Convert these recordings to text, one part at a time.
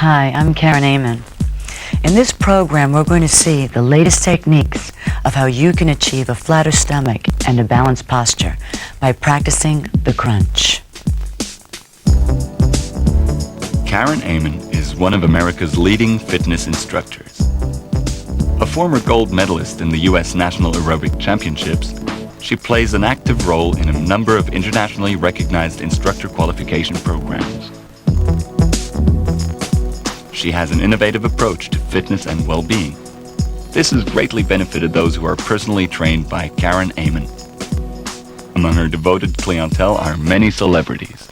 Hi, I'm Karen Amon. In this program, we're going to see the latest techniques of how you can achieve a flatter stomach and a balanced posture by practicing the crunch. Karen Amon is one of America's leading fitness instructors. A former gold medalist in the U.S. National Aerobic Championships, she plays an active role in a number of internationally recognized instructor qualification programs. She has an innovative approach to fitness and well-being. This has greatly benefited those who are personally trained by Karen Amon. Among her devoted clientele are many celebrities.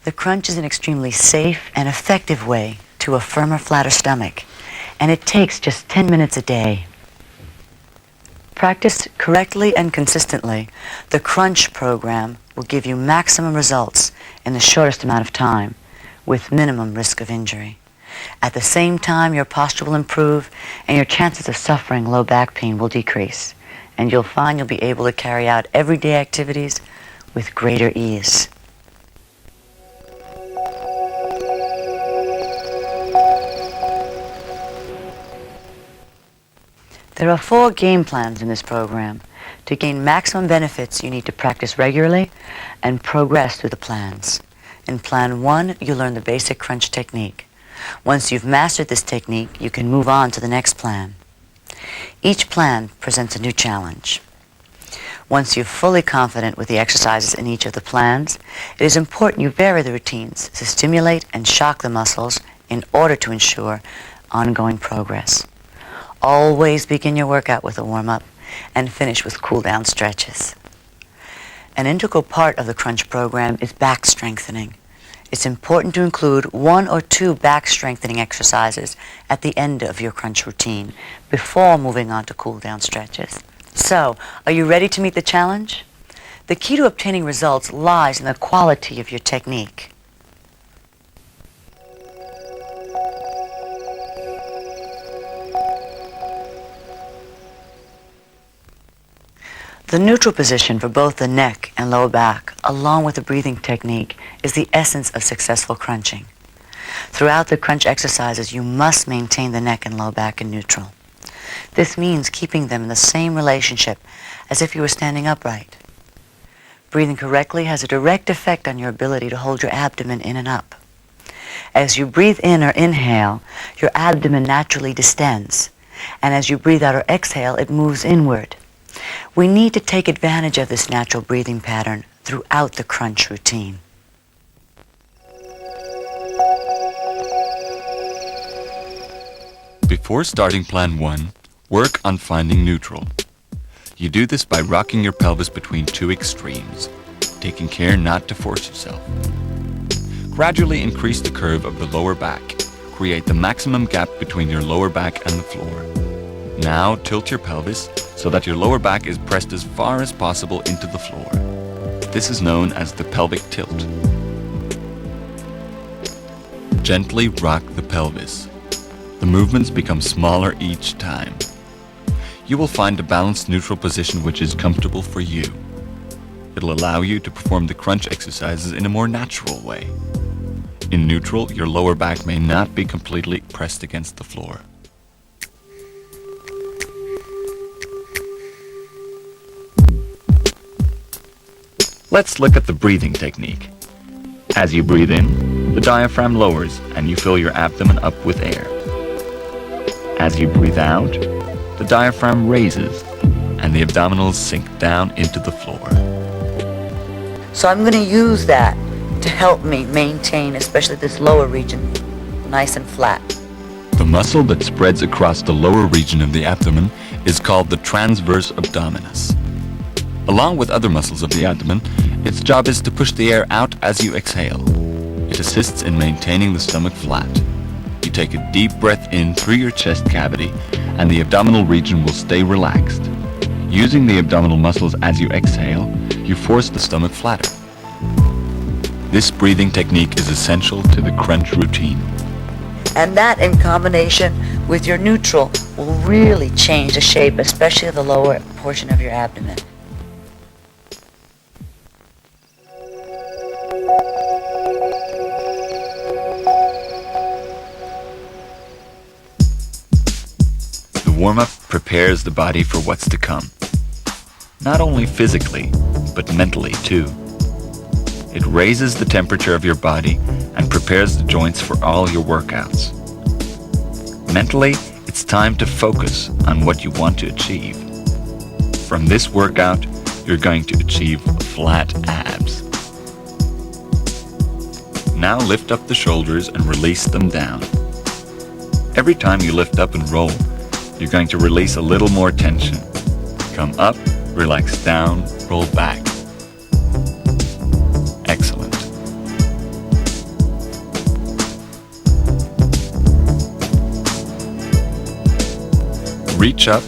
The crunch is an extremely safe and effective way to a firmer, flatter stomach, and it takes just 10 minutes a day. Practiced correctly and consistently, the crunch program will give you maximum results in the shortest amount of time with minimum risk of injury. At the same time, your posture will improve and your chances of suffering low back pain will decrease, and you'll find you'll be able to carry out everyday activities with greater ease. There are 4 game plans in this program. To gain maximum benefits, you need to practice regularly and progress through the plans. In Plan 1, you learn the basic crunch technique. Once you've mastered this technique, you can move on to the next plan. Each plan presents a new challenge. Once you're fully confident with the exercises in each of the plans, it is important you vary the routines to stimulate and shock the muscles in order to ensure ongoing progress. Always begin your workout with a warm-up and finish with cool-down stretches. An integral part of the crunch program is back strengthening. It's important to include 1 or 2 back strengthening exercises at the end of your crunch routine before moving on to cool-down stretches. So, are you ready to meet the challenge? The key to obtaining results lies in the quality of your technique. The neutral position for both the neck and lower back, along with the breathing technique, is the essence of successful crunching. Throughout the crunch exercises, you must maintain the neck and low back in neutral. This means keeping them in the same relationship as if you were standing upright. Breathing correctly has a direct effect on your ability to hold your abdomen in and up. As you breathe in or inhale, your abdomen naturally distends, and as you breathe out or exhale, it moves inward. We need to take advantage of this natural breathing pattern throughout the crunch routine. Before starting Plan 1, work on finding neutral. You do this by rocking your pelvis between 2 extremes, taking care not to force yourself. Gradually increase the curve of the lower back. Create the maximum gap between your lower back and the floor. Now tilt your pelvis so that your lower back is pressed as far as possible into the floor. This is known as the pelvic tilt. Gently rock the pelvis. The movements become smaller each time. You will find a balanced neutral position which is comfortable for you. It'll allow you to perform the crunch exercises in a more natural way. In neutral, your lower back may not be completely pressed against the floor. Let's look at the breathing technique. As you breathe in, the diaphragm lowers and you fill your abdomen up with air. As you breathe out, the diaphragm raises and the abdominals sink down into the floor. So I'm going to use that to help me maintain, especially this lower region, nice and flat. The muscle that spreads across the lower region of the abdomen is called the transverse abdominis. Along with other muscles of the abdomen, its job is to push the air out as you exhale. It assists in maintaining the stomach flat. You take a deep breath in through your chest cavity, and the abdominal region will stay relaxed. Using the abdominal muscles as you exhale, you force the stomach flatter. This breathing technique is essential to the crunch routine. And that, in combination with your neutral, will really change the shape, especially of the lower portion of your abdomen. The warm-up prepares the body for what's to come. Not only physically, but mentally too. It raises the temperature of your body and prepares the joints for all your workouts. Mentally, it's time to focus on what you want to achieve. From this workout, you're going to achieve flat abs. Now lift up the shoulders and release them down. Every time you lift up and roll, you're going to release a little more tension. Come up, relax down, roll back. Excellent. Reach up,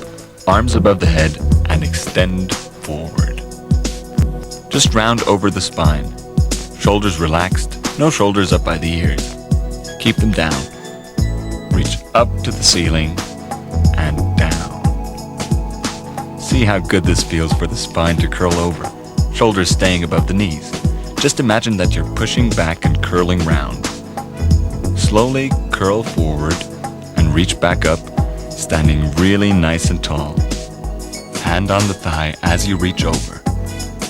arms above the head, and extend forward. Just round over the spine. Shoulders relaxed, no shoulders up by the ears. Keep them down. Reach up to the ceiling and down. See how good this feels for the spine to curl over, shoulders staying above the knees. Just imagine that you're pushing back and curling round. Slowly curl forward and reach back up, standing really nice and tall. Hand on the thigh as you reach over.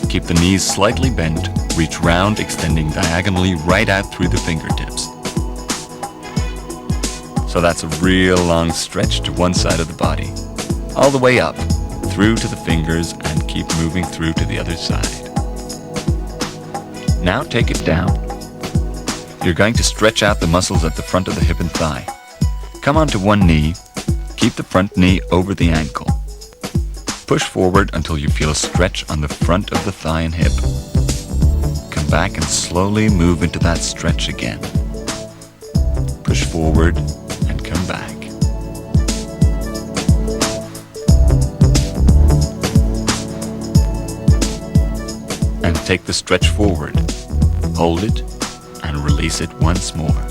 Keep the knees slightly bent, reach round, extending diagonally right out through the fingertips. So that's a real long stretch to one side of the body. All the way up, through to the fingers, and keep moving through to the other side. Now take it down. You're going to stretch out the muscles at the front of the hip and thigh. Come onto one knee. Keep the front knee over the ankle. Push forward until you feel a stretch on the front of the thigh and hip. Come back and slowly move into that stretch again. Push forward and come back. And take the stretch forward. Hold it and release it once more.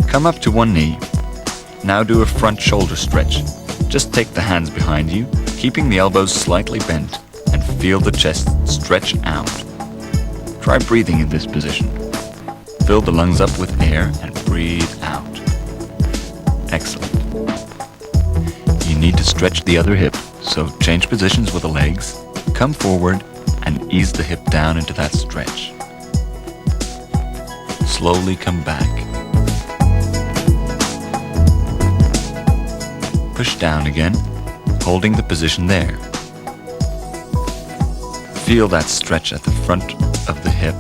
Come up to one knee. Now do a front shoulder stretch. Just take the hands behind you, keeping the elbows slightly bent, and feel the chest stretch out. Try breathing in this position. Fill the lungs up with air and breathe out. Excellent. You need to stretch the other hip, so change positions with the legs, come forward, and ease the hip down into that stretch. Slowly come back. Push down again, holding the position there. Feel that stretch at the front of the hip.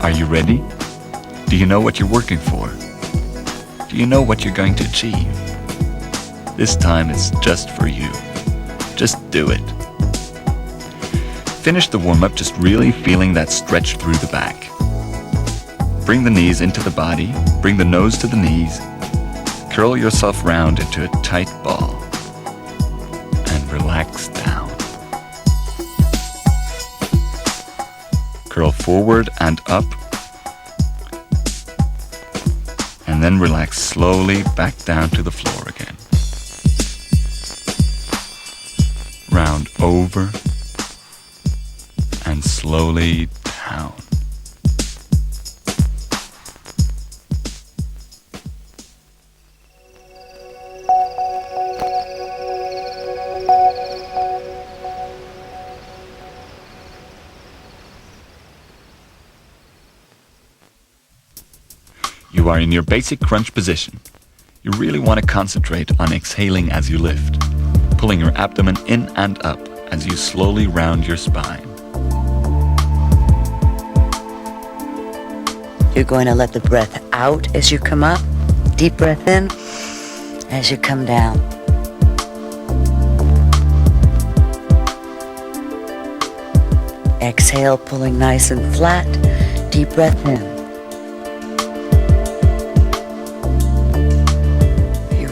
Are you ready? Do you know what you're working for? Do you know what you're going to achieve? This time it's just for you. Just do it. Finish the warm-up just really feeling that stretch through the back. Bring the knees into the body, bring the nose to the knees, curl yourself round into a tight ball, and relax down. Curl forward and up, and then relax slowly back down to the floor again. Round over, and slowly down. You are in your basic crunch position. You really want to concentrate on exhaling as you lift, pulling your abdomen in and up as you slowly round your spine. You're going to let the breath out as you come up, deep breath in as you come down. Exhale, pulling nice and flat, deep breath in.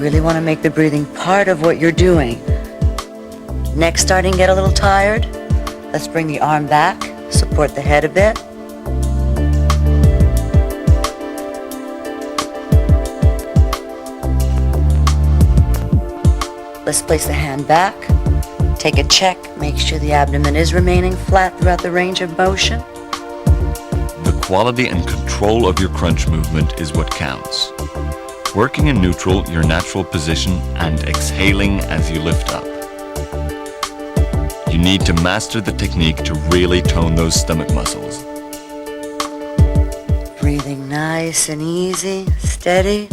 Really want to make the breathing part of what you're doing. Neck starting to get a little tired. Let's bring the arm back Support the head a bit. Let's place the hand back. Take a check. Make sure the abdomen is remaining flat throughout the range of motion. The quality and control of your crunch movement is what counts. Working in neutral, your natural position, and exhaling as you lift up. You need to master the technique to really tone those stomach muscles. Breathing nice and easy, steady.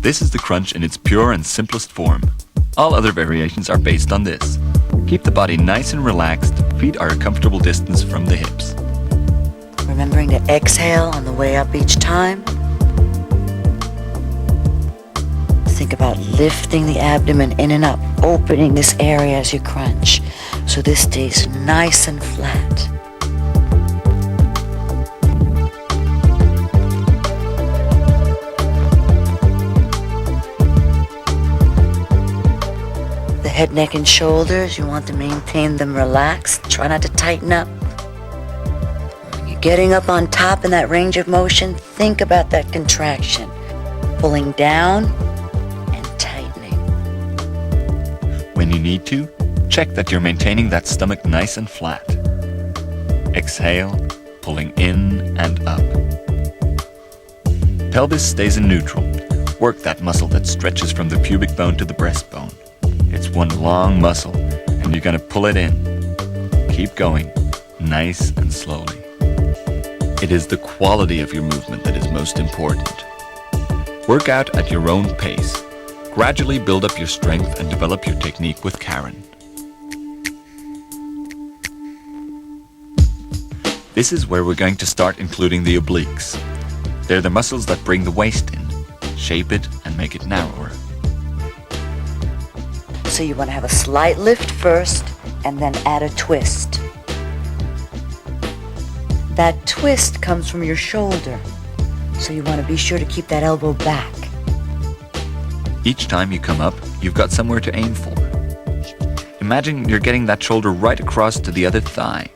This is the crunch in its pure and simplest form. All other variations are based on this. Keep the body nice and relaxed, feet are a comfortable distance from the hips. Remembering to exhale on the way up each time. Think about lifting the abdomen in and up, opening this area as you crunch, so this stays nice and flat. The head, neck, and shoulders, you want to maintain them relaxed. Try not to tighten up. When you're getting up on top in that range of motion, think about that contraction. Pulling down and tightening. When you need to, check that you're maintaining that stomach nice and flat. Exhale, pulling in and up. Pelvis stays in neutral. Work that muscle that stretches from the pubic bone to the breastbone. It's one long muscle, and you're going to pull it in. Keep going, nice and slowly. It is the quality of your movement that is most important. Work out at your own pace. Gradually build up your strength and develop your technique with Karen. This is where we're going to start including the obliques. They're the muscles that bring the waist in, shape it, and make it narrower. So you want to have a slight lift first and then add a twist. That twist comes from your shoulder, so you want to be sure to keep that elbow back. Each time you come up, you've got somewhere to aim for. Imagine you're getting that shoulder right across to the other thigh,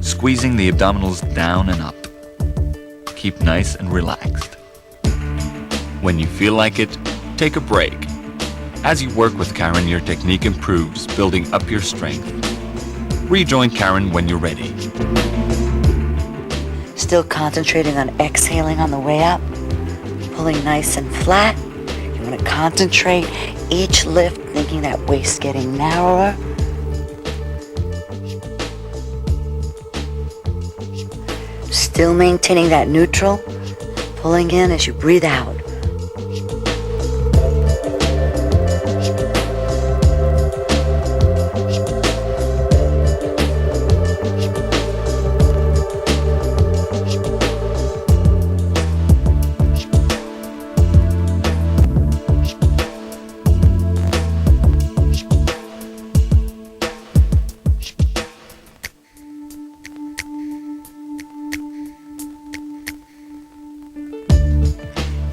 squeezing the abdominals down and up. Keep nice and relaxed. When you feel like it, take a break. As you work with Karen, your technique improves, building up your strength. Rejoin Karen when you're ready. Still concentrating on exhaling on the way up, pulling nice and flat. You want to concentrate each lift, thinking that waist getting narrower. Still maintaining that neutral, pulling in as you breathe out.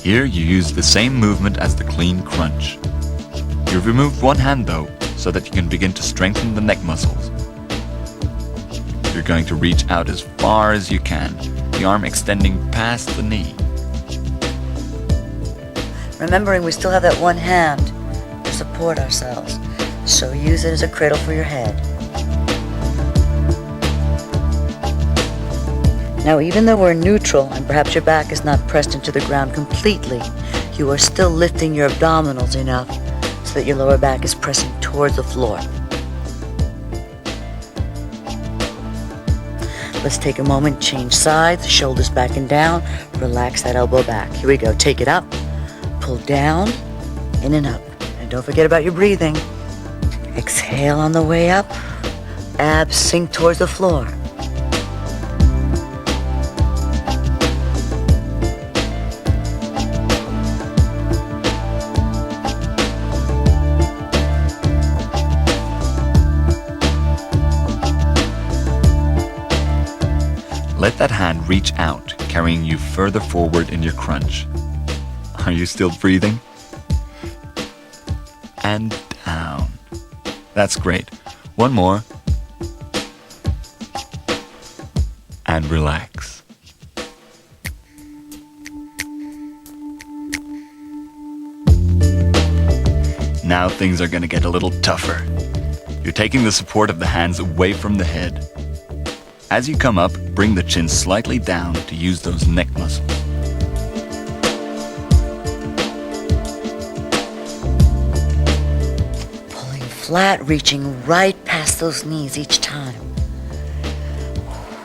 Here you use the same movement as the clean crunch. You've removed one hand though, so that you can begin to strengthen the neck muscles. You're going to reach out as far as you can, the arm extending past the knee. Remembering we still have that one hand to support ourselves, so use it as a cradle for your head. Now, even though we're neutral and perhaps your back is not pressed into the ground completely, you are still lifting your abdominals enough so that your lower back is pressing towards the floor. Let's take a moment, change sides, shoulders back and down, relax that elbow back. Here we go, take it up, pull down, in and up. And don't forget about your breathing. Exhale on the way up, abs sink towards the floor. Let that hand reach out, carrying you further forward in your crunch. Are you still breathing? and down. That's great. One more. And relax. Now things are going to get a little tougher. You're taking the support of the hands away from the head. As you come up, bring the chin slightly down to use those neck muscles. Pulling flat, reaching right past those knees each time.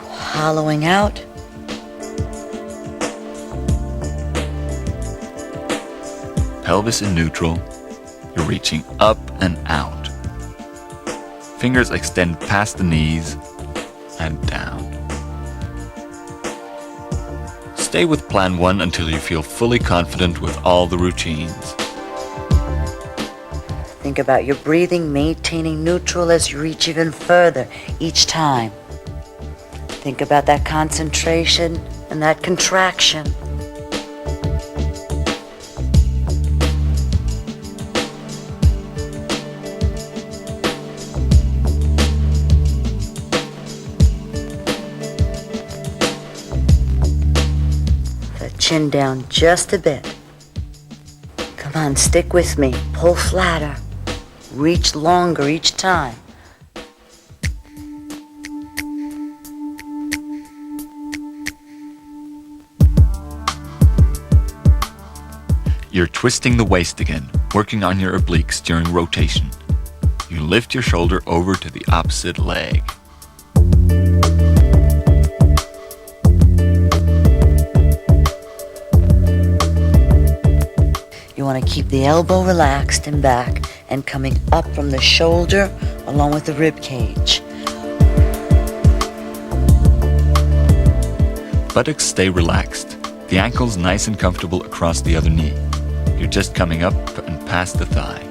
Hollowing out. Pelvis in neutral. You're reaching up and out. Fingers extend past the knees and down. Stay with plan 1 until you feel fully confident with all the routines. Think about your breathing, maintaining neutral as you reach even further each time. Think about that concentration and that contraction. Chin down just a bit. Come on, stick with me. Pull flatter. Reach longer each time. You're twisting the waist again, working on your obliques during rotation. You lift your shoulder over to the opposite leg. You want to keep the elbow relaxed and back and coming up from the shoulder along with the rib cage. Buttocks stay relaxed. The ankle's nice and comfortable across the other knee. You're just coming up and past the thigh.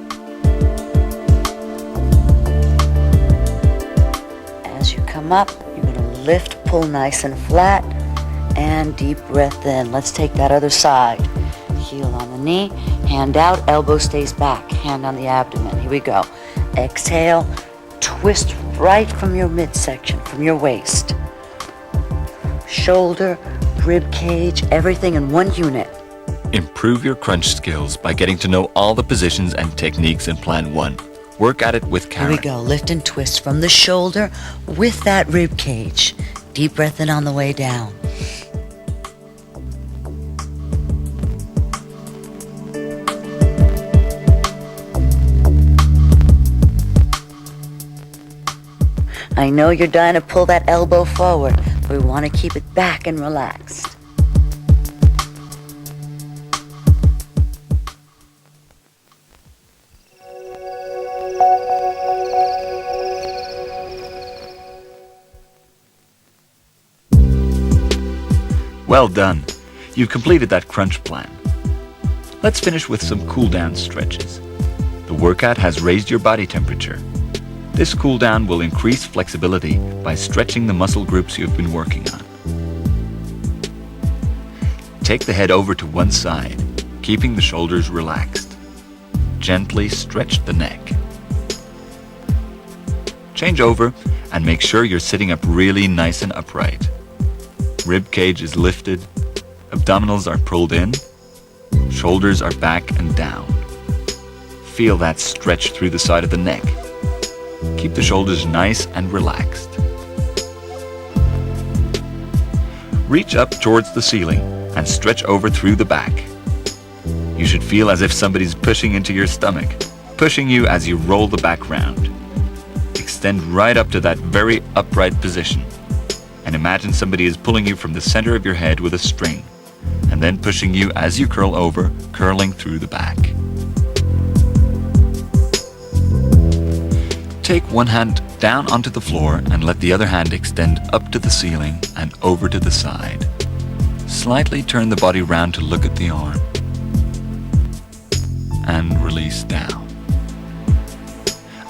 As you come up, you're going to lift, pull nice and flat, and deep breath in. Let's take that other side. Heel on the knee, hand out, elbow stays back, hand on the abdomen. Here we go. Exhale, twist right from your midsection, from your waist. Shoulder, rib cage, everything in one unit. Improve your crunch skills by getting to know all the positions and techniques in Plan 1. Work at it with Karen. Here we go. Lift and twist from the shoulder with that rib cage. Deep breath in on the way down. I know you're dying to pull that elbow forward, but we want to keep it back and relaxed. Well done. You've completed that crunch plan. Let's finish with some cool down stretches. The workout has raised your body temperature. This cool down will increase flexibility by stretching the muscle groups you've been working on. Take the head over to one side, keeping the shoulders relaxed. Gently stretch the neck. Change over and make sure you're sitting up really nice and upright. Rib cage is lifted, abdominals are pulled in, shoulders are back and down. Feel that stretch through the side of the neck. Keep the shoulders nice and relaxed. Reach up towards the ceiling and stretch over through the back. You should feel as if somebody's pushing into your stomach, pushing you as you roll the back round. Extend right up to that very upright position. And imagine somebody is pulling you from the center of your head with a string, and then pushing you as you curl over, curling through the back. Take one hand down onto the floor and let the other hand extend up to the ceiling and over to the side. Slightly turn the body round to look at the arm. And release down.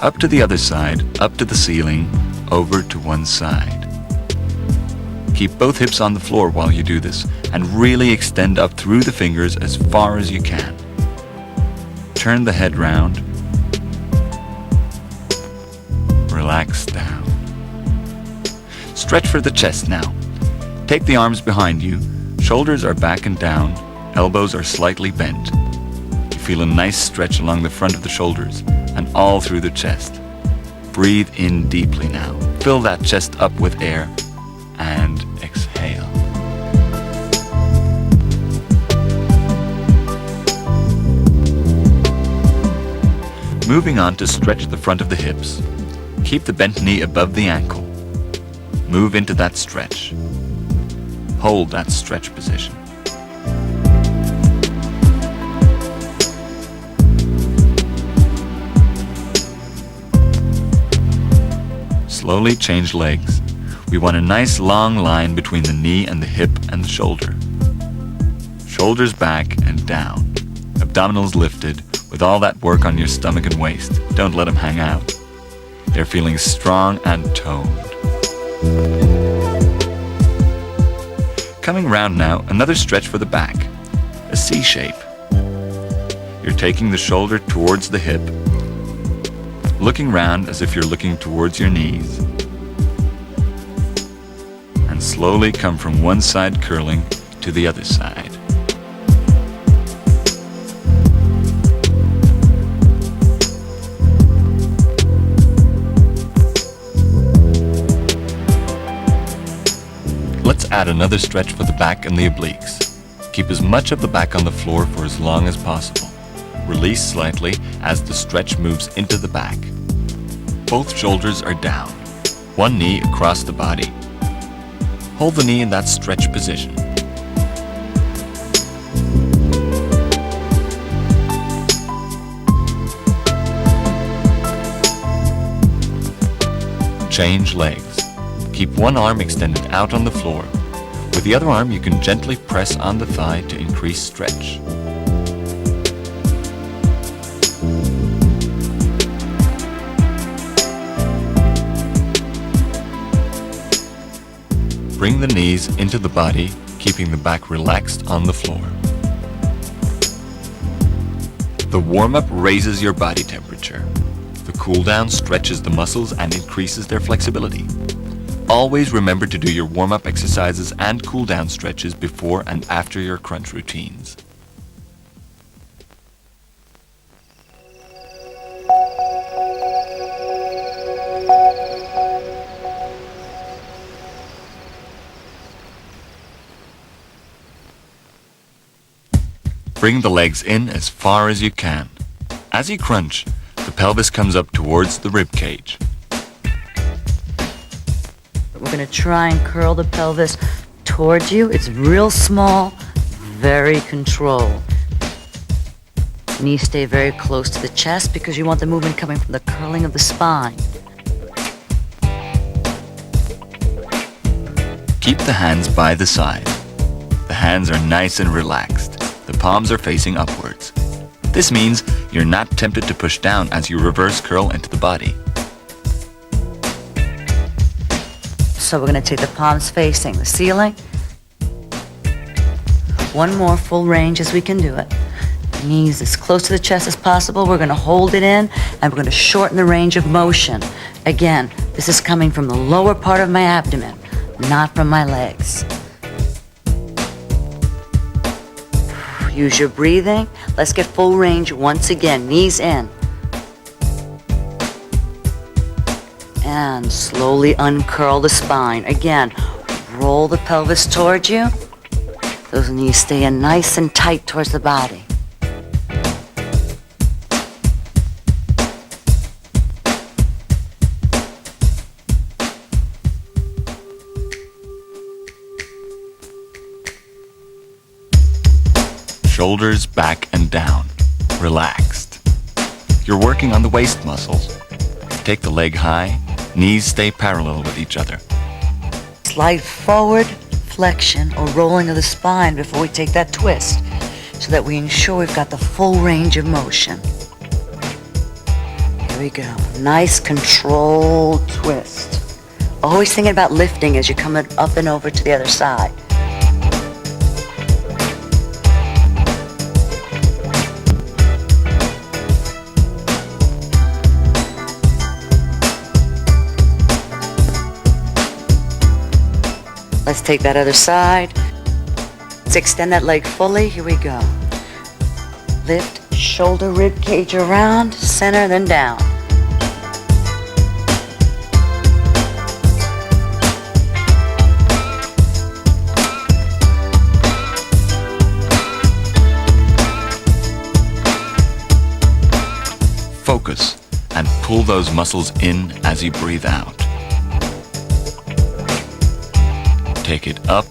Up to the other side, up to the ceiling, over to one side. Keep both hips on the floor while you do this, and really extend up through the fingers as far as you can. Turn the head round, relax down. Stretch for the chest now. Take the arms behind you, shoulders are back and down, elbows are slightly bent. You feel a nice stretch along the front of the shoulders and all through the chest. Breathe in deeply now. Fill that chest up with air and exhale. Moving on to stretch the front of the hips. Keep the bent knee above the ankle. Move into that stretch. Hold that stretch position. Slowly change legs. We want a nice long line between the knee and the hip and the shoulder. Shoulders back and down. Abdominals lifted with all that work on your stomach and waist. Don't let them hang out. They're feeling strong and toned. Coming round now, another stretch for the back. A C shape. You're taking the shoulder towards the hip, looking round as if you're looking towards your knees. And slowly come from one side curling to the other side. Let's add another stretch for the back and the obliques. Keep as much of the back on the floor for as long as possible. Release slightly as the stretch moves into the back. Both shoulders are down. One knee across the body. Hold the knee in that stretch position. Change legs. Keep one arm extended out on the floor. With the other arm, you can gently press on the thigh to increase stretch. Bring the knees into the body, keeping the back relaxed on the floor. The warm-up raises your body temperature. The cool-down stretches the muscles and increases their flexibility. Always remember to do your warm-up exercises and cool-down stretches before and after your crunch routines. Bring the legs in as far as you can. As you crunch, the pelvis comes up towards the rib cage. We're going to try and curl the pelvis towards you. It's real small, very controlled. Knees stay very close to the chest because you want the movement coming from the curling of the spine. Keep the hands by the side. The hands are nice and relaxed. The palms are facing upwards. This means you're not tempted to push down as you reverse curl into the body. So we're going to take the palms facing the ceiling. One more full range as we can do it. Knees as close to the chest as possible. We're going to hold it in and we're going to shorten the range of motion. Again, this is coming from the lower part of my abdomen, not from my legs. Use your breathing. Let's get full range once again. Knees in. And slowly uncurl the spine. Again, roll the pelvis towards you. Those knees stay in nice and tight towards the body. Shoulders back and down, relaxed. You're working on the waist muscles. Take the leg high, knees stay parallel with each other. Slight forward flexion or rolling of the spine before we take that twist, so that we ensure we've got the full range of motion. Here we go. Nice controlled twist. Always thinking about lifting as you're coming up and over to the other side. Let's take that other side. Let's extend that leg fully. Here we go. Lift shoulder rib cage around, center, then down. Focus and pull those muscles in as you breathe out. Take it up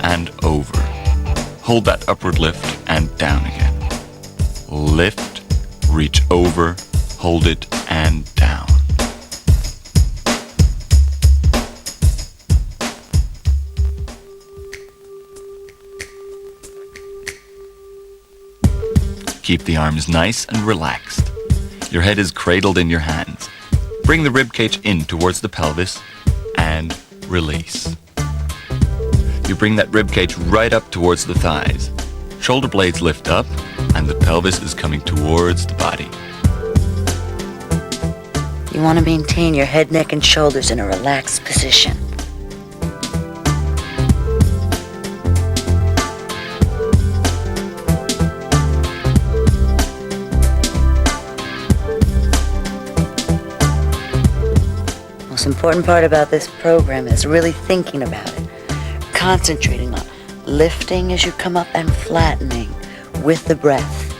and over. Hold that upward lift and down again. Lift, reach over, hold it, and down. Keep the arms nice and relaxed. Your head is cradled in your hands. Bring the ribcage in towards the pelvis and release. You bring that ribcage right up towards the thighs. Shoulder blades lift up and the pelvis is coming towards the body. You want to maintain your head, neck, and shoulders in a relaxed position. Most important part about this program is really thinking about it, concentrating on lifting as you come up and flattening with the breath.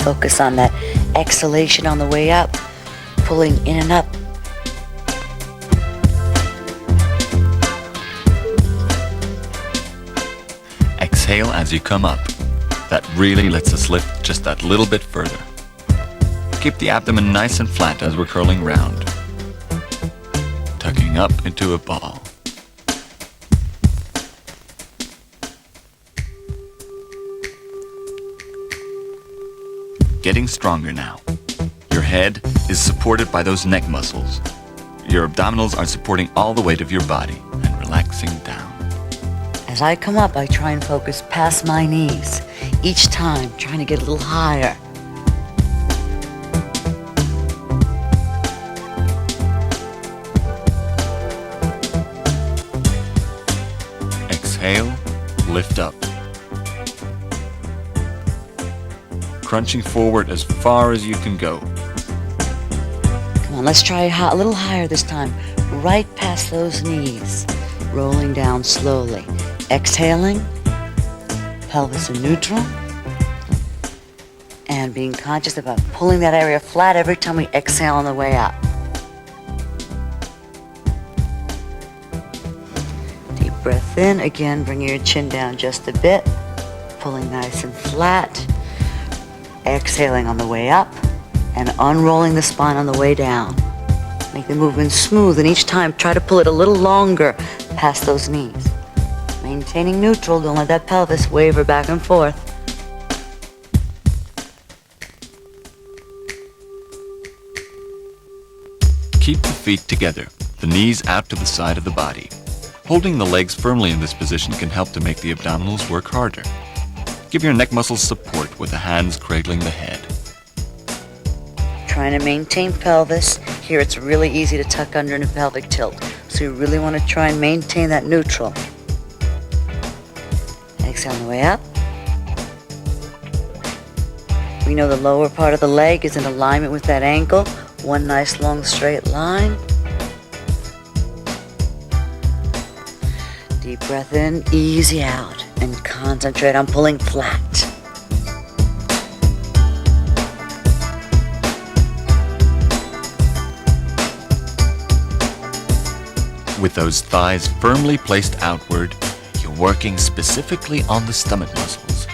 Focus on that exhalation on the way up, pulling in and up. Exhale as you come up. That really lets us lift just that little bit further. Keep the abdomen nice and flat as we're curling round. Tucking up into a ball. Getting stronger now. Your head is supported by those neck muscles. Your abdominals are supporting all the weight of your body and relaxing down. As I come up, I try and focus past my knees. Each time, trying to get a little higher. Exhale, lift up. Crunching forward as far as you can go. Come on, let's try a little higher this time. Right past those knees. Rolling down slowly. Exhaling. Pelvis in neutral. And being conscious about pulling that area flat every time we exhale on the way up. Deep breath in. Again, bring your chin down just a bit. Pulling nice and flat. Exhaling on the way up and unrolling the spine on the way down. Make the movement smooth, and each time try to pull it a little longer past those knees. Maintaining neutral, don't let that pelvis waver back and forth. Keep the feet together, the knees out to the side of the body. Holding the legs firmly in this position can help to make the abdominals work harder. Give your neck muscles support with the hands cradling the head. Trying to maintain pelvis. Here it's really easy to tuck under in a pelvic tilt. So you really want to try and maintain that neutral. Exhale on the way up. We know the lower part of the leg is in alignment with that ankle. One nice long straight line. Deep breath in, easy out, and concentrate on pulling flat. With those thighs firmly placed outward, you're working specifically on the stomach muscles.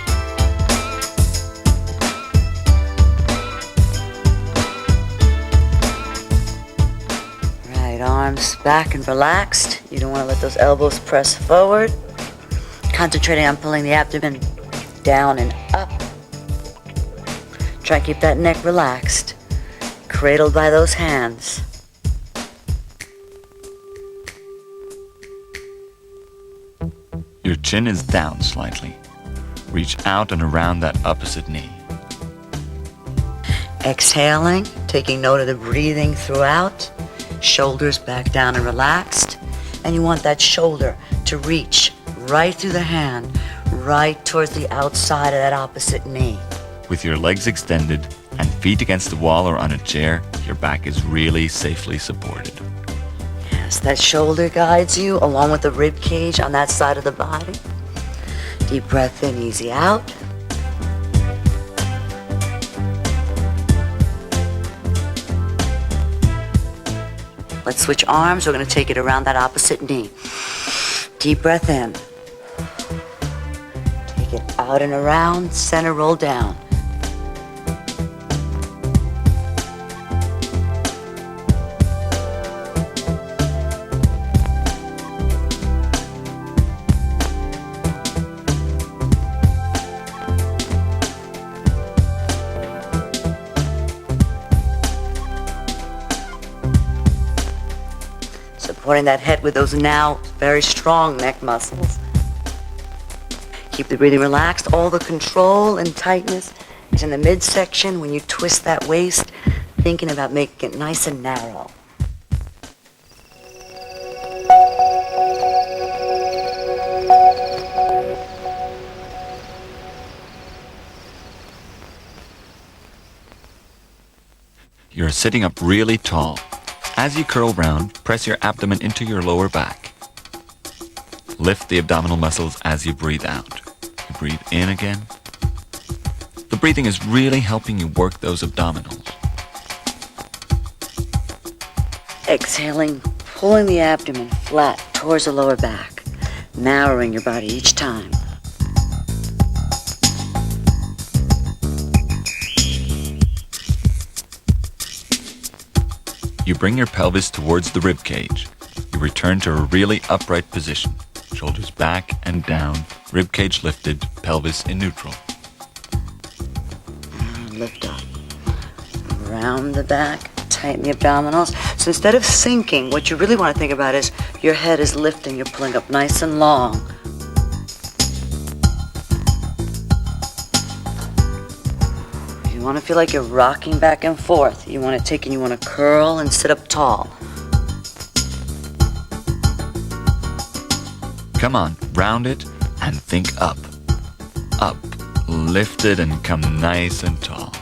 Right, arms back and relaxed. You don't want to let those elbows press forward. Concentrating on pulling the abdomen down and up. Try to keep that neck relaxed, cradled by those hands. Your chin is down slightly. Reach out and around that opposite knee. Exhaling, taking note of the breathing throughout. Shoulders back down and relaxed. And you want that shoulder to reach right through the hand, right towards the outside of that opposite knee. With your legs extended and feet against the wall or on a chair, your back is really safely supported. Yes, that shoulder guides you along with the rib cage on that side of the body. Deep breath in, easy out. Let's switch arms. We're going to take it around that opposite knee. Deep breath in. Take it out and around, center roll down. Supporting that head with those now very strong neck muscles. Keep the breathing relaxed. All the control and tightness is in the midsection when you twist that waist, thinking about making it nice and narrow. You're sitting up really tall. As you curl round, press your abdomen into your lower back. Lift the abdominal muscles as you breathe out. You breathe in again. The breathing is really helping you work those abdominals. Exhaling, pulling the abdomen flat towards the lower back, narrowing your body each time. You bring your pelvis towards the rib cage. You return to a really upright position. Shoulders back and down, rib cage lifted, pelvis in neutral. And lift up. Around the back, tighten the abdominals. So instead of sinking, what you really want to think about is your head is lifting, you're pulling up nice and long. You want to feel like you're rocking back and forth. You want to take and you want to curl and sit up tall. Come on, round it and think up. Up, lift it and come nice and tall.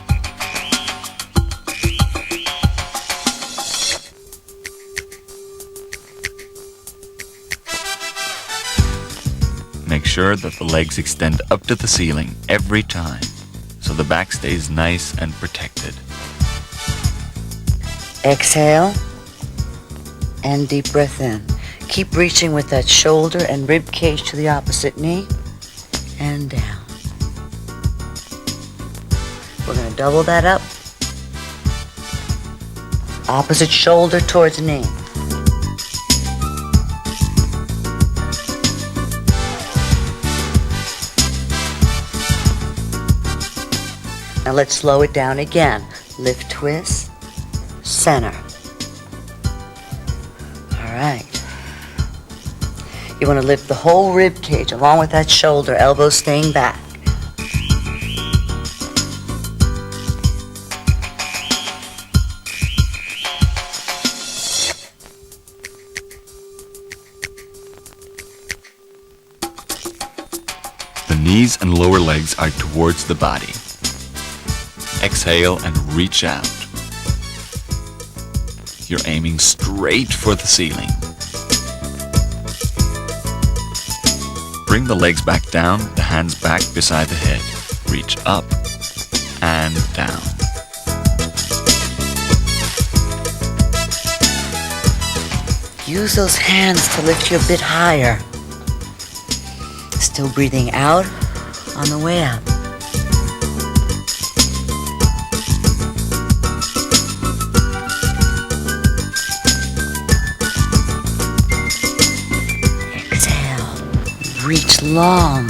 Make sure that the legs extend up to the ceiling every time, so the back stays nice and protected. Exhale and deep breath in. Keep reaching with that shoulder and rib cage to the opposite knee and down. We're going to double that up. Opposite shoulder towards knee. Now let's slow it down again. Lift, twist, center. All right. You want to lift the whole rib cage along with that shoulder, elbows staying back. The knees and lower legs are towards the body. Exhale and reach out. You're aiming straight for the ceiling. Bring the legs back down, the hands back beside the head. Reach up and down. Use those hands to lift you a bit higher. Still breathing out on the way up. Reach long.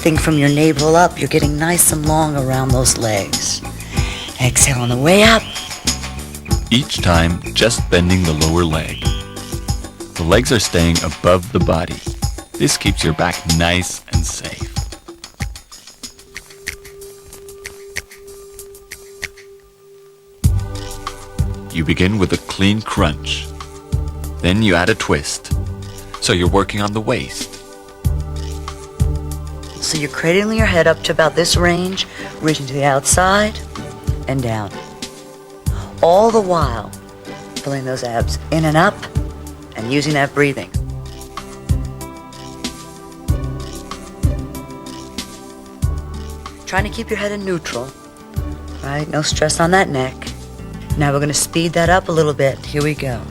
Think from your navel up, you're getting nice and long around those legs. Exhale on the way up. Each time, just bending the lower leg. The legs are staying above the body. This keeps your back nice and safe. you begin with a clean crunch. Then you add a twist. So you're working on the waist. So you're cradling your head up to about this range, reaching to the outside and down. All the while, pulling those abs in and up and using that breathing. Trying to keep your head in neutral, right? No stress on that neck. Now we're going to speed that up a little bit. Here we go.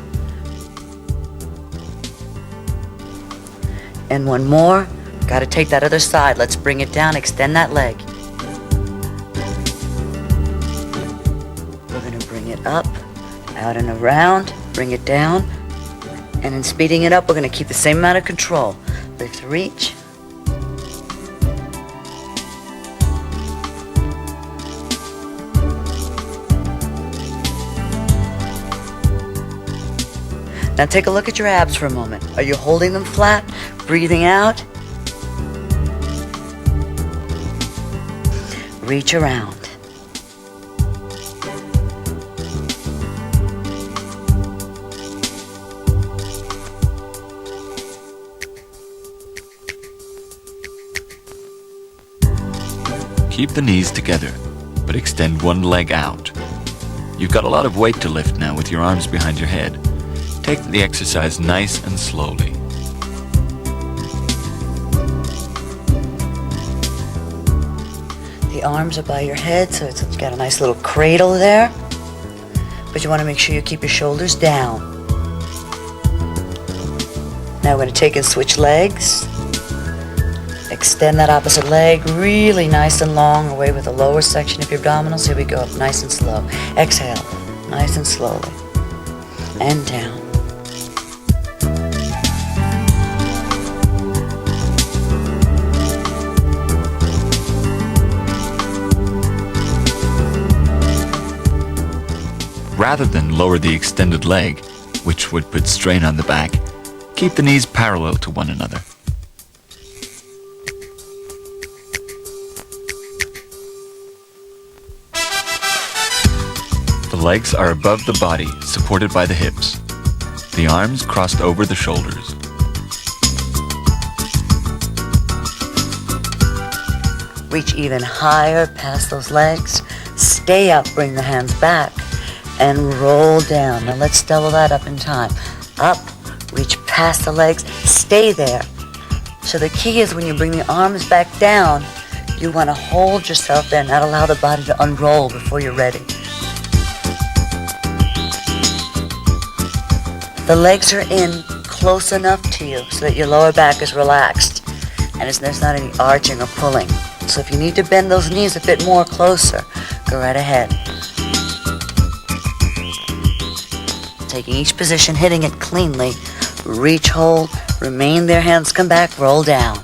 And one more. Got to take that other side. Let's bring it down. Extend that leg. We're going to bring it up, out and around. Bring it down. And in speeding it up, we're going to keep the same amount of control. Lift, reach. Now take a look at your abs for a moment. Are you holding them flat? Breathing out? Reach around. Keep the knees together, but extend one leg out. You've got a lot of weight to lift now with your arms behind your head. Take the exercise nice and slowly. The arms are by your head, so it's got a nice little cradle there. But you want to make sure you keep your shoulders down. Now we're going to take and switch legs. Extend that opposite leg really nice and long away with the lower section of your abdominals. Here we go, up nice and slow. Exhale, nice and slowly. And down. Rather than lower the extended leg, which would put strain on the back, keep the knees parallel to one another. The legs are above the body, supported by the hips. The arms crossed over the shoulders. Reach even higher past those legs. Stay up, bring the hands back, and roll down. Now let's double that up in time. Up, reach past the legs, stay there. So the key is when you bring the arms back down, you want to hold yourself there, not allow the body to unroll before you're ready. The legs are in close enough to you so that your lower back is relaxed and there's not any arching or pulling. So if you need to bend those knees a bit more closer, go right ahead. Taking each position, hitting it cleanly. Reach, hold, remain there, hands come back, roll down.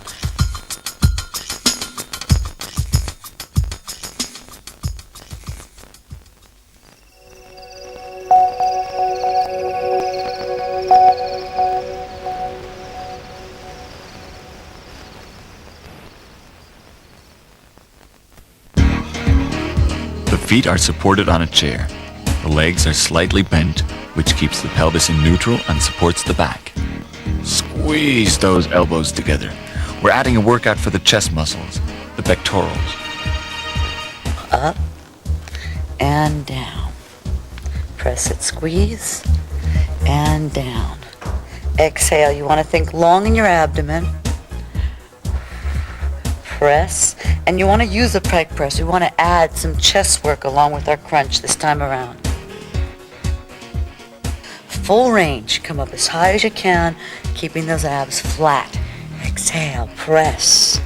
The feet are supported on a chair. The legs are slightly bent, which keeps the pelvis in neutral and supports the back. Squeeze those elbows together. We're adding a workout for the chest muscles, the pectorals. Up and down. Press it, squeeze, and down. Exhale, you want to think long in your abdomen. Press, and you want to use a pec press. We want to add some chest work along with our crunch this time around. Full range, come up as high as you can, keeping those abs flat. Exhale, press.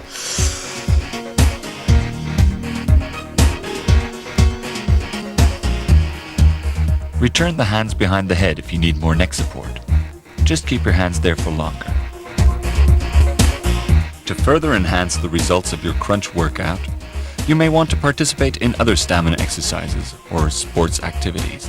Return the hands behind the head if you need more neck support. Just keep your hands there for longer. To further enhance the results of your crunch workout, you may want to participate in other stamina exercises or sports activities.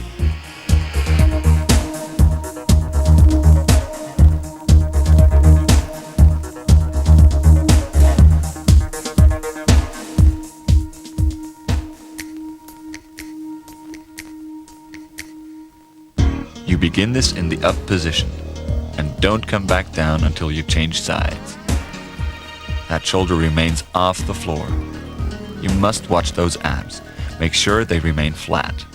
You begin this in the up position, and don't come back down until you change sides. That shoulder remains off the floor. You must watch those abs. Make sure they remain flat.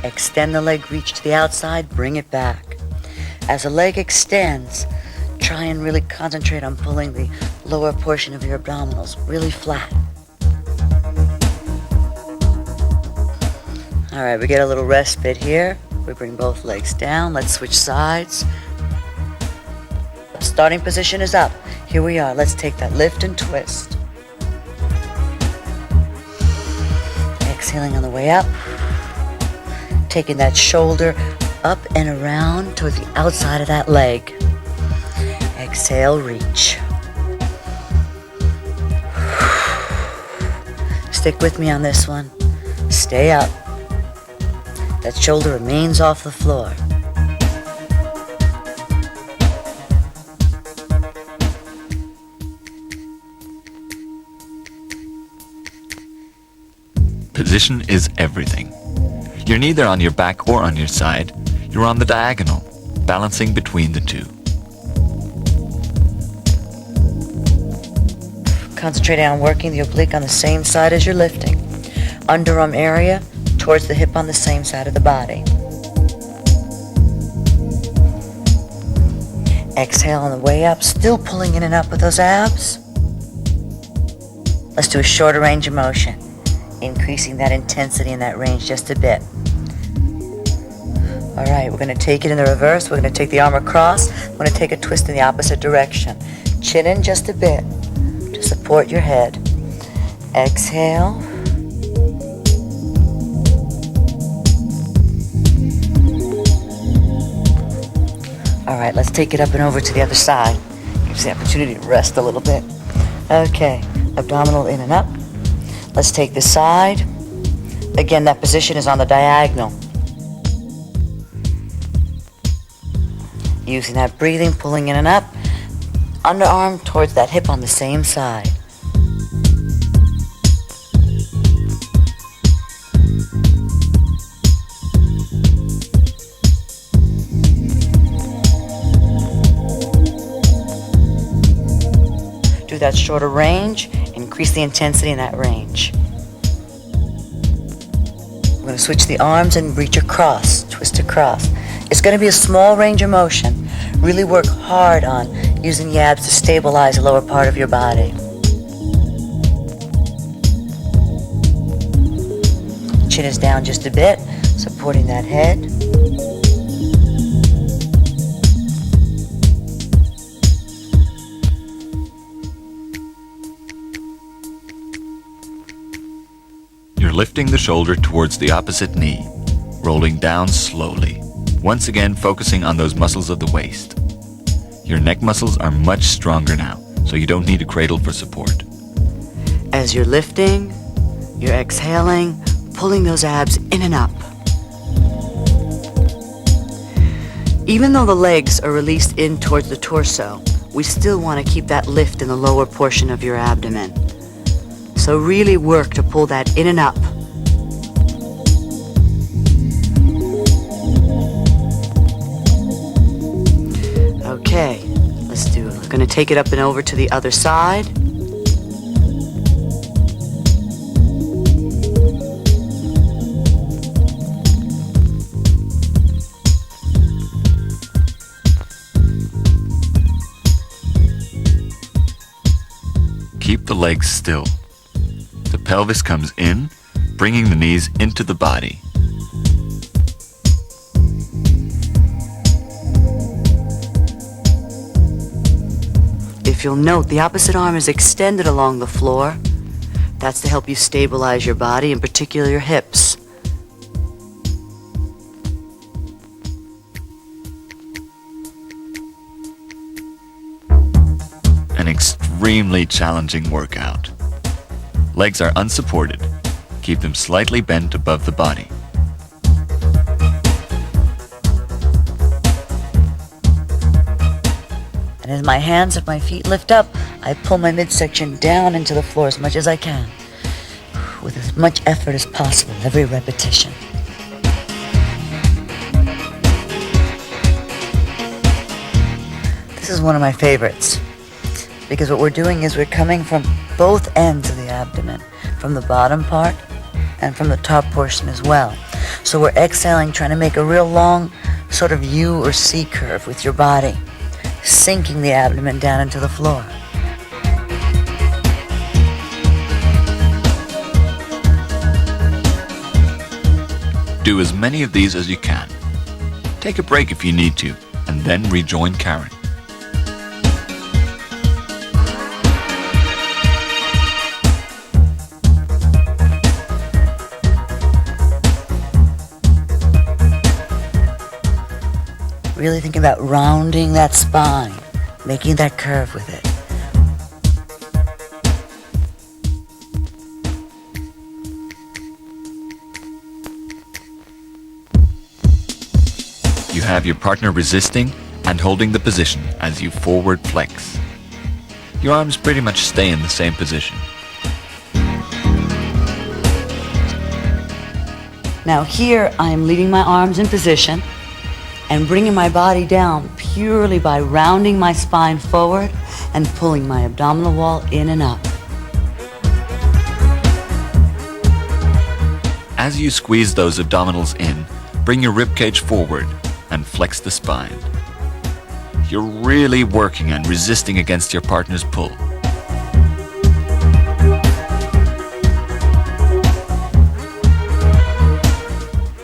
Extend the leg reach to the outside, bring it back. As the leg extends, try and really concentrate on pulling the lower portion of your abdominals really flat. All right, we get a little respite here. We bring both legs down. Let's switch sides. Starting position is up. Here we are. Let's take that lift and twist. Exhaling on the way up. Taking that shoulder up and around towards the outside of that leg. Exhale, reach. Stick with me on this one. Stay up. That shoulder remains off the floor. Position is everything. You're neither on your back or on your side. You're on the diagonal, balancing between the two. Concentrating on working the oblique on the same side as you're lifting. Underarm area towards the hip on the same side of the body. Exhale on the way up, still pulling in and up with those abs. Let's do a shorter range of motion, increasing that intensity and that range just a bit. All right, we're going to take it in the reverse. We're going to take the arm across. We're going to take a twist in the opposite direction. Chin in just a bit to support your head. Exhale. All right, let's take it up and over to the other side. Gives the opportunity to rest a little bit. Okay, abdominal in and up. Let's take this side. Again, that position is on the diagonal. Using that breathing, pulling in and up. Underarm towards that hip on the same side. Do that shorter range, increase the intensity in that range. We're going to switch the arms and reach across, twist across. It's going to be a small range of motion. Really work hard on using the abs to stabilize the lower part of your body. Chin is down just a bit, supporting that head. You're lifting the shoulder towards the opposite knee, rolling down slowly, once again focusing on those muscles of the waist. Your neck muscles are much stronger now, so you don't need a cradle for support. As you're lifting, you're exhaling, pulling those abs in and up. Even though the legs are released in towards the torso, we still want to keep that lift in the lower portion of your abdomen. So really work to pull that in and up. Okay, let's do it. We're going to take it up and over to the other side. Keep the legs still. The pelvis comes in, bringing the knees into the body. If you'll note, the opposite arm is extended along the floor. That's to help you stabilize your body, in particular your hips. An extremely challenging workout. Legs are unsupported. Keep them slightly bent above the body. And as my hands and my feet lift up, I pull my midsection down into the floor as much as I can, with as much effort as possible every repetition. is one of my favorites because what we're doing is we're coming from both ends of the abdomen, from the bottom part and from the top portion as well. So we're exhaling, trying to make a real long sort of U or C curve with your body, sinking the abdomen down into the floor. Do as many of these as you can. Take a break if you need to, and then rejoin Karen. Really think about rounding that spine, making that curve with it. You have your partner resisting and holding the position as you forward flex. Your arms pretty much stay in the same position. Now here I'm leaving my arms in position and bringing my body down purely by rounding my spine forward and pulling my abdominal wall in and up. As you squeeze those abdominals in, bring your ribcage forward and flex the spine. You're really working and resisting against your partner's pull.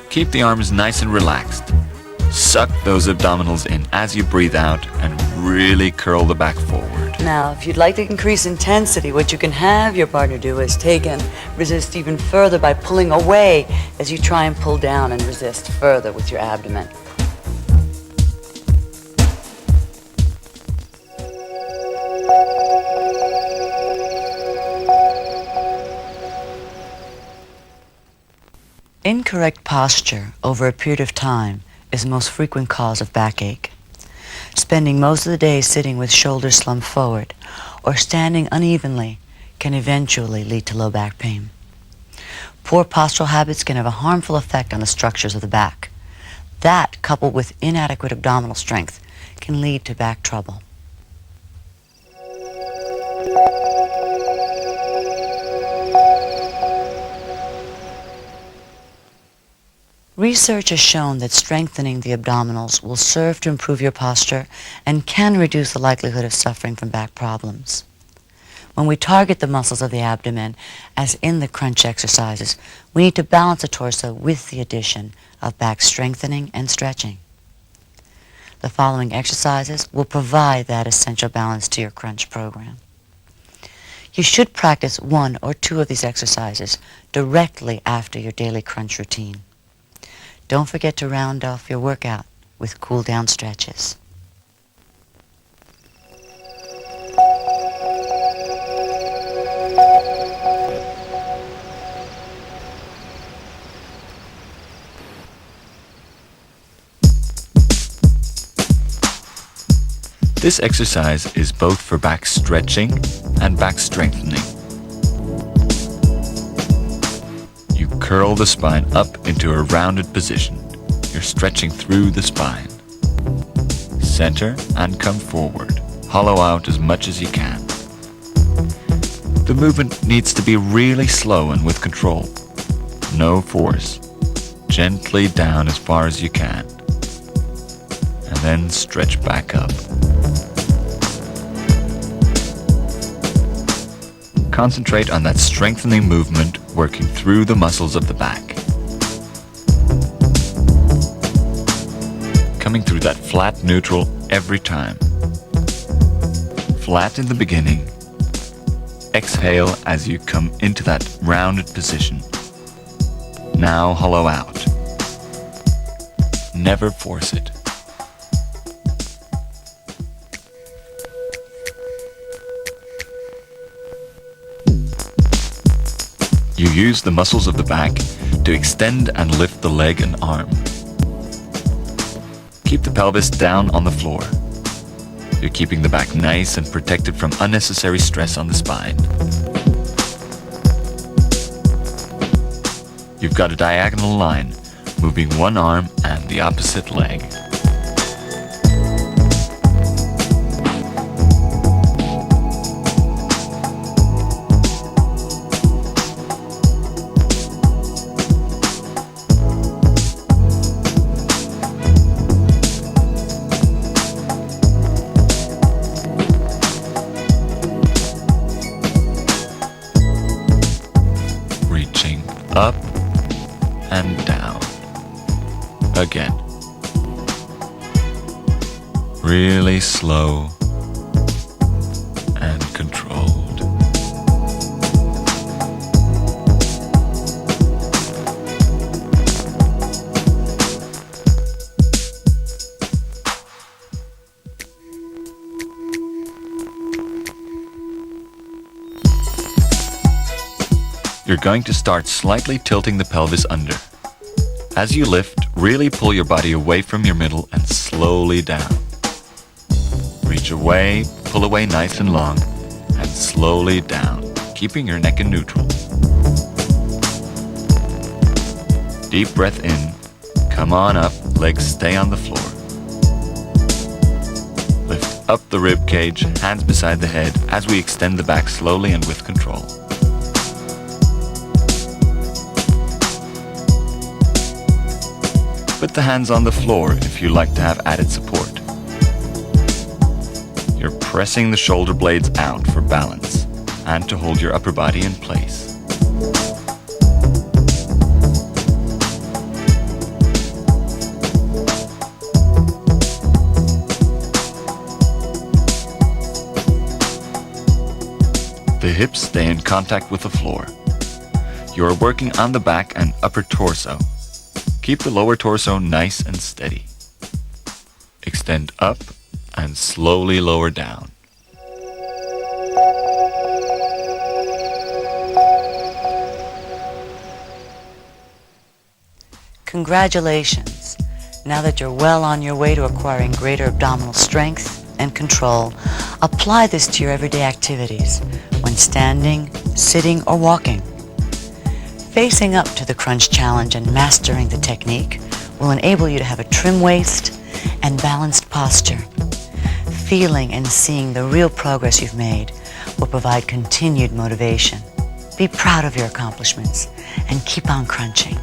Keep the arms nice and relaxed. Suck those abdominals in as you breathe out and really curl the back forward. Now, if you'd like to increase intensity, what you can have your partner do is take and resist even further by pulling away as you try and pull down and resist further with your abdomen. Incorrect posture over a period of time is the most frequent cause of backache. Spending most of the day sitting with shoulders slumped forward or standing unevenly can eventually lead to low back pain. Poor postural habits can have a harmful effect on the structures of the back. That, coupled with inadequate abdominal strength, can lead to back trouble. Research has shown that strengthening the abdominals will serve to improve your posture and can reduce the likelihood of suffering from back problems. When we target the muscles of the abdomen, as in the crunch exercises, we need to balance the torso with the addition of back strengthening and stretching. The following exercises will provide that essential balance to your crunch program. You should practice one or two of these exercises directly after your daily crunch routine. Don't forget to round off your workout with cool-down stretches. This exercise is both for back stretching and back strengthening. You curl the spine up into a rounded position. You're stretching through the spine. Center and come forward. Hollow out as much as you can. The movement needs to be really slow and with control. No force. Gently down as far as you can. And then stretch back up. Concentrate on that strengthening movement working through the muscles of the back. Coming through that flat neutral every time. Flat in the beginning. Exhale as you come into that rounded position. Now hollow out. Never force it. You use the muscles of the back to extend and lift the leg and arm. Keep the pelvis down on the floor. You're keeping the back nice and protected from unnecessary stress on the spine. You've got a diagonal line, moving one arm and the opposite leg. up and down. Again. Really slow and controlled. You're going to start slightly tilting the pelvis under. As you lift, really pull your body away from your middle and slowly down. Reach away, pull away nice and long, and slowly down, keeping your neck in neutral. Deep breath in, come on up, legs stay on the floor. Lift up the rib cage, hands beside the head as we extend the back slowly and with control. Put the hands on the floor if you like to have added support. You're pressing the shoulder blades out for balance and to hold your upper body in place. The hips stay in contact with the floor. You are working on the back and upper torso. Keep the lower torso nice and steady. Extend up and slowly lower down. Congratulations! Now that you're well on your way to acquiring greater abdominal strength and control, apply this to your everyday activities when standing, sitting, or walking. Facing up to the crunch challenge and mastering the technique will enable you to have a trim waist and balanced posture. Feeling and seeing the real progress you've made will provide continued motivation. Be proud of your accomplishments and keep on crunching.